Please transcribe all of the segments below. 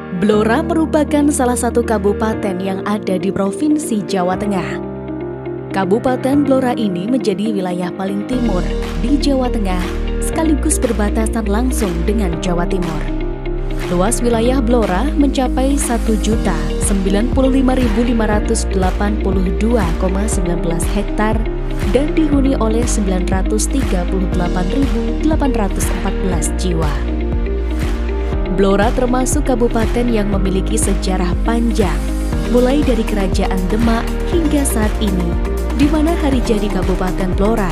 Blora merupakan salah satu kabupaten yang ada di Provinsi Jawa Tengah. Kabupaten Blora ini menjadi wilayah paling timur di Jawa Tengah, sekaligus berbatasan langsung dengan Jawa Timur. Luas wilayah Blora mencapai 1.095.582,19 hektar dan dihuni oleh 938.814 jiwa. Blora termasuk kabupaten yang memiliki sejarah panjang, mulai dari Kerajaan Demak hingga saat ini, di mana hari jadi Kabupaten Blora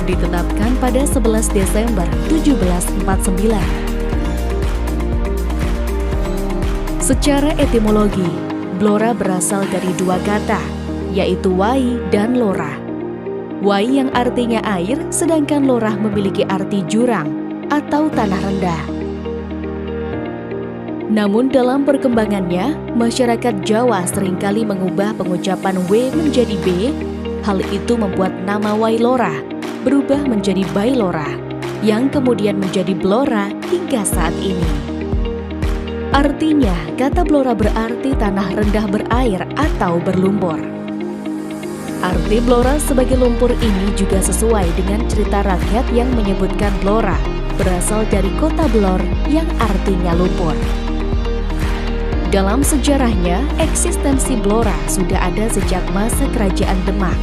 ditetapkan pada 11 Desember 1749. Secara etimologi, Blora berasal dari dua kata, yaitu wai dan lora. Wai yang artinya air, sedangkan lorah memiliki arti jurang atau tanah rendah. Namun dalam perkembangannya, masyarakat Jawa seringkali mengubah pengucapan W menjadi B. Hal itu membuat nama Wailora berubah menjadi Bailora, yang kemudian menjadi Blora hingga saat ini. Artinya, kata Blora berarti tanah rendah berair atau berlumpur. Arti Blora sebagai lumpur ini juga sesuai dengan cerita rakyat yang menyebutkan Blora berasal dari kota Blor yang artinya lumpur. Dalam sejarahnya, eksistensi Blora sudah ada sejak masa Kerajaan Demak.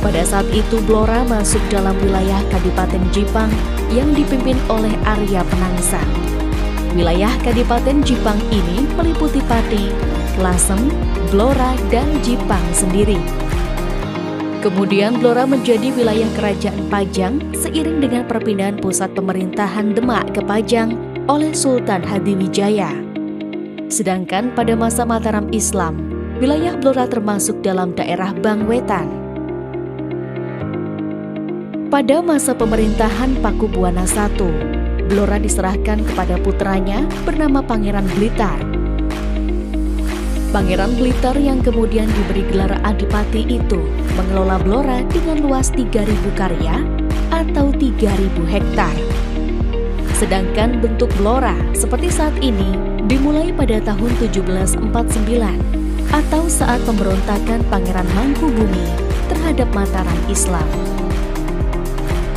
Pada saat itu Blora masuk dalam wilayah Kadipaten Jipang yang dipimpin oleh Arya Penangsang. Wilayah Kadipaten Jipang ini meliputi Pati, Lasem, Blora, dan Jipang sendiri. Kemudian Blora menjadi wilayah Kerajaan Pajang seiring dengan perpindahan pusat pemerintahan Demak ke Pajang oleh Sultan Hadiwijaya. Sedangkan pada masa Mataram Islam, wilayah Blora termasuk dalam daerah Bangwetan. Pada masa pemerintahan Pakubuwana I, Blora diserahkan kepada putranya bernama Pangeran Blitar. Pangeran Blitar yang kemudian diberi gelar Adipati itu mengelola Blora dengan luas 3.000 karya atau 3.000 hektar. Sedangkan bentuk Blora seperti saat ini dimulai pada tahun 1749 atau saat pemberontakan Pangeran Mangkubumi terhadap Mataram Islam.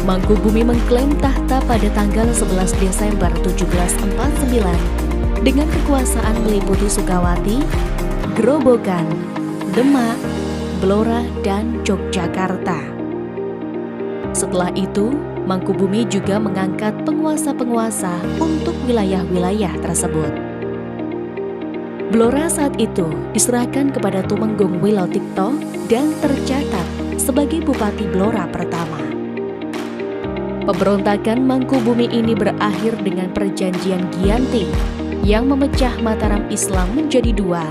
Mangkubumi mengklaim tahta pada tanggal 11 Desember 1749 dengan kekuasaan meliputi Sukawati, Grobogan, Demak, Blora, dan Yogyakarta. Setelah itu, Mangkubumi juga mengangkat penguasa-penguasa untuk wilayah-wilayah tersebut. Blora saat itu diserahkan kepada Tumenggung Wilotikto dan tercatat sebagai Bupati Blora pertama. Pemberontakan Mangkubumi ini berakhir dengan Perjanjian Giyanti yang memecah Mataram Islam menjadi dua,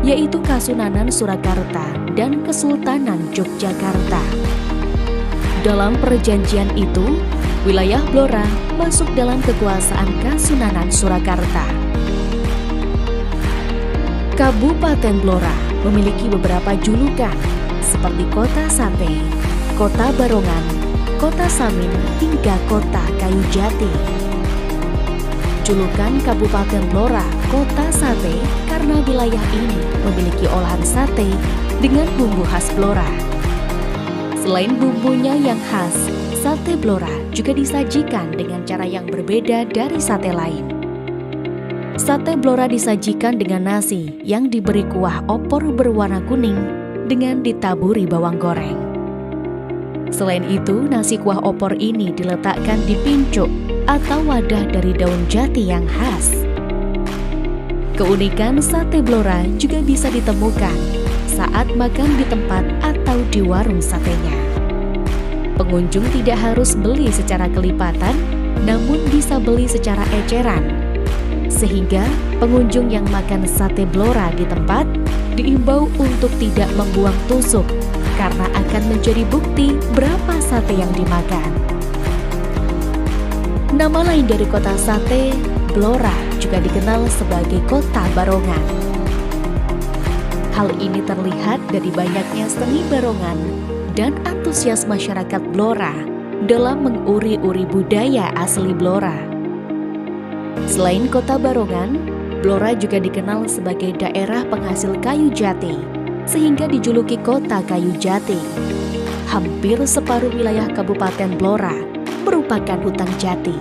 yaitu Kasunanan Surakarta dan Kesultanan Yogyakarta. Dalam perjanjian itu, wilayah Blora masuk dalam kekuasaan Kasunanan Surakarta. Kabupaten Blora memiliki beberapa julukan seperti Kota Sate, Kota Barongan, Kota Samin, hingga Kota Kayu Jati. Julukan Kabupaten Blora Kota Sate karena wilayah ini memiliki olahan sate dengan bumbu khas Blora. Selain bumbunya yang khas, sate Blora juga disajikan dengan cara yang berbeda dari sate lain. Sate Blora disajikan dengan nasi yang diberi kuah opor berwarna kuning dengan ditaburi bawang goreng. Selain itu, nasi kuah opor ini diletakkan di pincuk atau wadah dari daun jati yang khas. Keunikan sate Blora juga bisa ditemukan saat makan di tempat atau di warung satenya. Pengunjung tidak harus beli secara kelipatan, namun bisa beli secara eceran. Sehingga pengunjung yang makan sate Blora di tempat diimbau untuk tidak membuang tusuk karena akan menjadi bukti berapa sate yang dimakan. Nama lain dari kota sate, Blora juga dikenal sebagai Kota Barongan. Hal ini terlihat dari banyaknya seni barongan dan antusias masyarakat Blora dalam menguri-uri budaya asli Blora. Selain Kota Barongan, Blora juga dikenal sebagai daerah penghasil kayu jati, sehingga dijuluki kota kayu jati. Hampir separuh wilayah Kabupaten Blora merupakan hutan jati.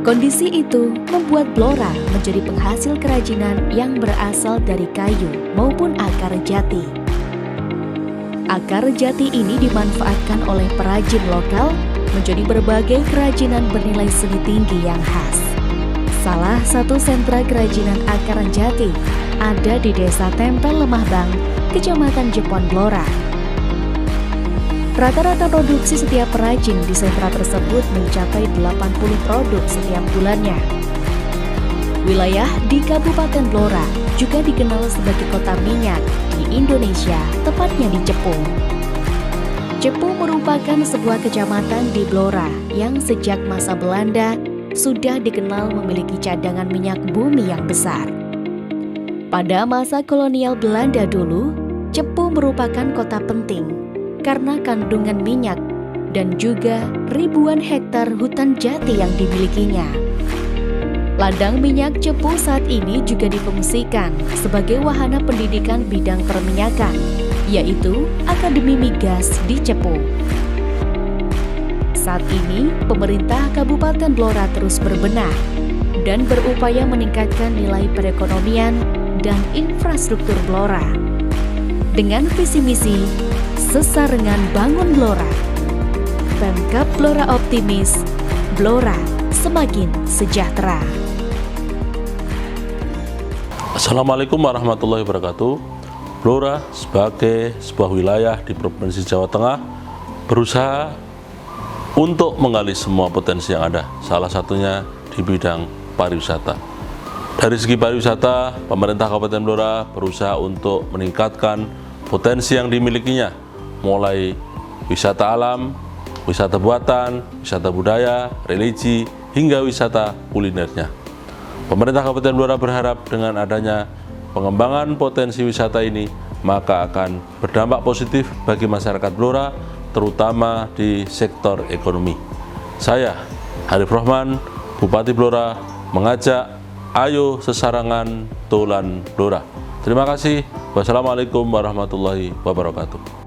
Kondisi itu membuat Blora menjadi penghasil kerajinan yang berasal dari kayu maupun akar jati. Akar jati ini dimanfaatkan oleh perajin lokal menjadi berbagai kerajinan bernilai seni tinggi yang khas. Salah satu sentra kerajinan akar jati ada di Desa Tempel Lemahbang, Kecamatan Jepon, Blora. Rata-rata produksi setiap perajin di sentra tersebut mencapai 80 produk setiap bulannya. Wilayah di Kabupaten Blora juga dikenal sebagai kota minyak di Indonesia, tepatnya di Cepu. Cepu merupakan sebuah kecamatan di Blora yang sejak masa Belanda sudah dikenal memiliki cadangan minyak bumi yang besar. Pada masa kolonial Belanda dulu, Cepu merupakan kota penting karena kandungan minyak dan juga ribuan hektar hutan jati yang dimilikinya. Ladang minyak Cepu saat ini juga difungsikan sebagai wahana pendidikan bidang perminyakan, yaitu Akademi Migas di Cepu. Saat ini, pemerintah Kabupaten Blora terus berbenah dan berupaya meningkatkan nilai perekonomian dan infrastruktur Blora. Dengan visi misi Sesarengan Bangun Blora, Pemkab Blora optimis, Blora semakin sejahtera. Assalamualaikum warahmatullahi wabarakatuh. Blora sebagai sebuah wilayah di Provinsi Jawa Tengah berusaha untuk menggali semua potensi yang ada, salah satunya di bidang pariwisata. Dari segi pariwisata, pemerintah Kabupaten Blora berusaha untuk meningkatkan potensi yang dimilikinya, mulai wisata alam, wisata buatan, wisata budaya, religi, hingga wisata kulinernya. Pemerintah Kabupaten Blora berharap dengan adanya pengembangan potensi wisata ini, maka akan berdampak positif bagi masyarakat Blora, terutama di sektor ekonomi. Saya, Harif Rohman, Bupati Blora, mengajak ayo sesarangan Tulan Blora. Terima kasih. Wassalamualaikum warahmatullahi wabarakatuh.